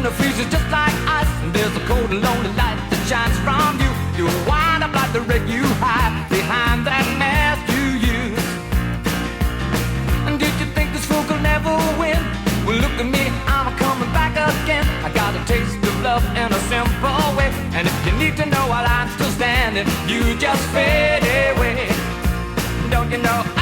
winter freezes just like ice, and there's a cold and lonely light that shines from you. You wind up like the wreck you hide behind that mask you use. And did you think this fool could never win? Well, look at me, I'm coming back again. I got a taste of love in a simple way, and if you need to know while I'm still standing, you just fade away. Don't you know